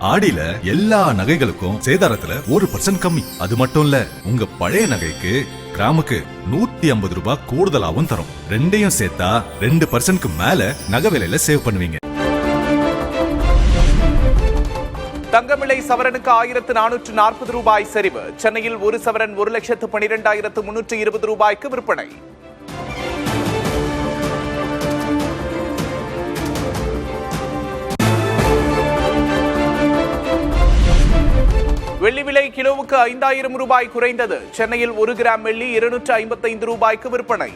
ஆடியில எல்லா நகைகளுக்கும் சேதாரத்துல 1% கம்மி. அது மட்டும் இல்ல, உங்க பழைய நகைக்கு கிராமுக்கு 150 ரூபாய் கூடுதலாவும் தரும். ரெண்டையும் சேர்த்தா 2% மேல நகை விலையில சேவ் பண்ணுவீங்க. தங்கம் விலை சவரனுக்கு 1440 ரூபாய் சரிவு. சென்னையில் ஒரு சவரன் 1,12,320 ரூபாய்க்கு விற்பனை. வெள்ளி விலை கிலோவுக்கு 5000 ரூபாய் குறைந்தது. சென்னையில் 1 கிராம் வெள்ளி 255 ரூபாய்க்கு விற்பனை.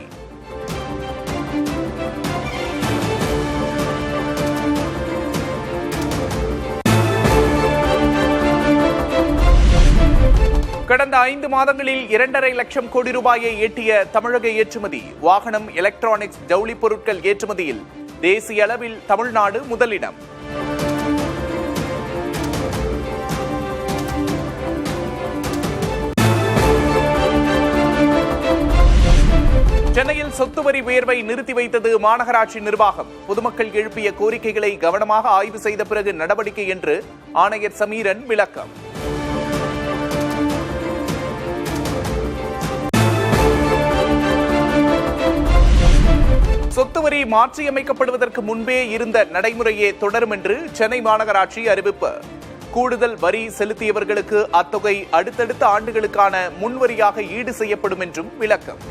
கடந்த 5 மாதங்களில் 2.5 லட்சம் கோடி ரூபாயை எட்டிய தமிழக ஏற்றுமதி. வாகனம், எலக்ட்ரானிக்ஸ், ஜவுளி பொருட்கள் ஏற்றுமதியில் தேசிய அளவில் தமிழ்நாடு முதலிடம். சென்னையில் சொத்து வரி உயர்வை நிறுத்தி வைத்தது மாநகராட்சி நிர்வாகம். பொதுமக்கள் எழுப்பிய கோரிக்கைகளை கவனமாக ஆய்வு செய்த பிறகு நடவடிக்கை என்று ஆணையர் சமீரன் விளக்கம். சொத்து வரி மாற்றியமைக்கப்படுவதற்கு முன்பே இருந்த நடைமுறையே தொடரும் என்று சென்னை மாநகராட்சி அறிவிப்பு. கூடுதல் வரி செலுத்தியவர்களுக்கு அத்தொகை அடுத்தடுத்த ஆண்டுகளுக்கான முன்வரியாக ஈடு செய்யப்படும் என்றும் விளக்கம்.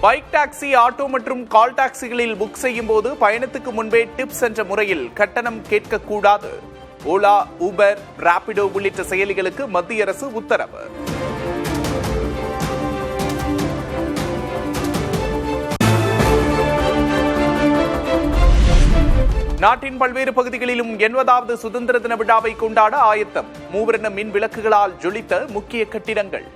பைக் டாக்ஸி, ஆட்டோ மற்றும் கால் டாக்ஸிகளில் புக் செய்யும் போது பயணத்துக்கு முன்பே டிப்ஸ் என்ற முறையில் கட்டணம் கேட்கக்கூடாது. ஓலா, ஊபர், ராபிடோ உள்ளிட்ட செயலிகளுக்கு மத்திய அரசு உத்தரவு. நாட்டின் பல்வேறு பகுதிகளிலும் 80வது சுதந்திர தின விழாவை கொண்டாட ஆயத்தம். மூவர்ண மின் விளக்குகளால் ஜொலித்த முக்கிய கட்டிடங்கள்.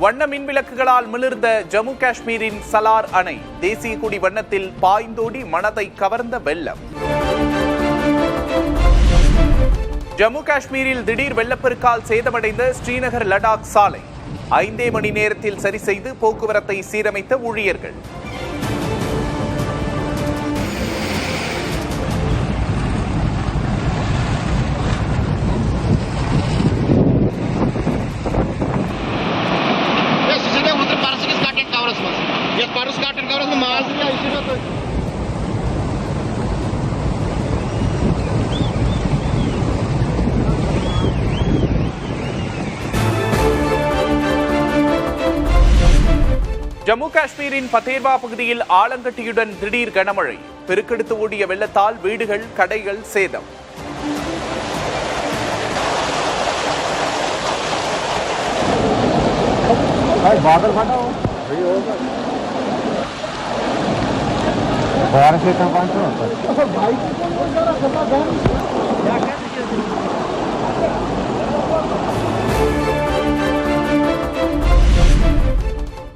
வண்ண மின் விளக்குகளால் மிளிர்ந்த ஜம்மு காஷ்மீரின் சலார் அணை. தேசிய கொடி வண்ணத்தில் பாய்ந்தோடி மனதை கவர்ந்த வெள்ளம். ஜம்மு காஷ்மீரில் திடீர் வெள்ளப்பெருக்கால் சேதமடைந்த ஸ்ரீநகர் லடாக் சாலை. 5 மணி நேரத்தில் சரி செய்து போக்குவரத்தை சீரமைத்த ஊழியர்கள். ஜம்மு காஷ்மீரின் பதேர்வா பகுதியில் ஆலங்கட்டியுடன் திடீர் கனமழை. பெருக்கெடுத்து ஓடிய வெள்ளத்தால் வீடுகள், கடைகள் சேதம்.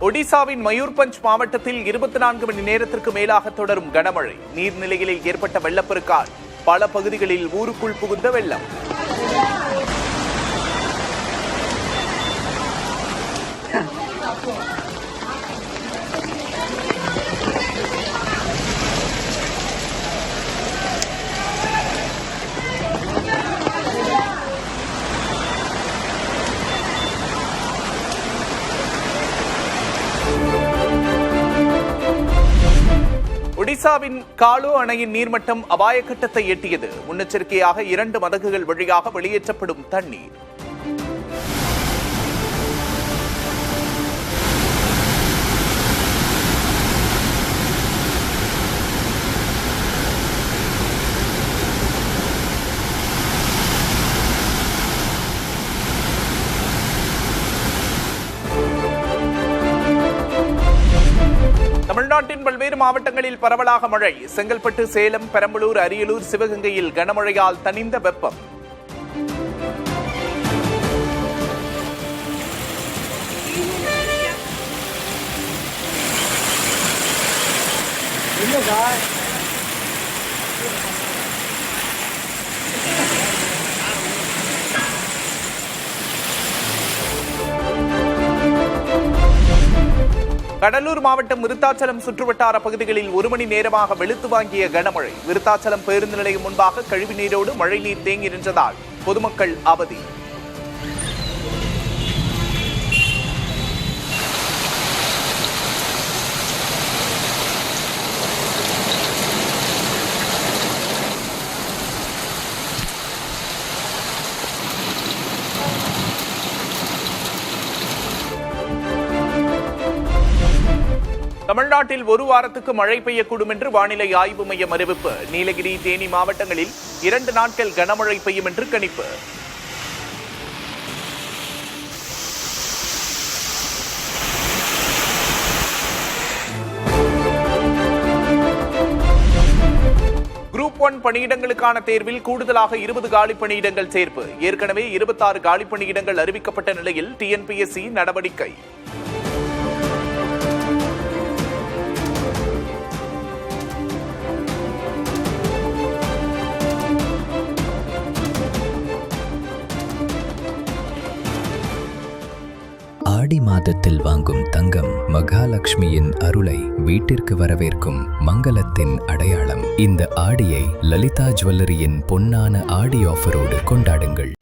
ஒடிசாவின் மயூர்பஞ்ச் மாவட்டத்தில் 24 மணி நேரத்திற்கு மேலாக தொடரும் கனமழை. நீர்நிலைகளில் ஏற்பட்ட வெள்ளப்பெருக்கால் பல பகுதிகளில் ஊருக்குள் புகுந்த வெள்ளம். ஒடிசாவின் காலோ அணையின் நீர்மட்டம் அபாய கட்டத்தை எட்டியது. முன்னெச்சரிக்கையாக 2 மதகுகள் வழியாக வெளியேற்றப்படும் தண்ணீர். தமிழ்நாட்டின் பல்வேறு மாவட்டங்களில் பரவலாக மழை. செங்கல்பட்டு, சேலம், பெரம்பலூர், அரியலூர், சிவகங்கையில் கனமழையால் தணிந்த வெப்பம். கடலூர் மாவட்டம் விருத்தாச்சலம் சுற்றுவட்டார பகுதிகளில் 1 மணி நேரமாக வெளுத்து வாங்கிய கனமழை. விருத்தாச்சலம் பேருந்து நிலையம் முன்பாக கழிவு நீரோடு மழைநீர் தேங்கி நின்றதால் பொதுமக்கள் அவதி. தமிழ்நாட்டில் 1 வாரத்துக்கு மழை பெய்யக்கூடும் என்று வானிலை ஆய்வு மையம் அறிவிப்பு. நீலகிரி, தேனி மாவட்டங்களில் 2 நாட்கள் கனமழை பெய்யும் என்று கணிப்பு. குரூப் 1 பணியிடங்களுக்கான தேர்வில் கூடுதலாக 20 காலி பணியிடங்கள் சேர்ப்பு. ஏற்கனவே 26 காலி பணியிடங்கள் அறிவிக்கப்பட்ட நிலையில் டிஎன்பிஎஸ்சி நடவடிக்கை. ஆடி மாதத்தில் வாங்கும் தங்கம் மகாலட்சுமியின் அருளை வீட்டிற்கு வரவேற்கும் மங்களத்தின் அடையாளம். இந்த ஆடியை லலிதா ஜுவல்லரியின் பொன்னான ஆடி ஆஃபரோடு கொண்டாடுங்கள்.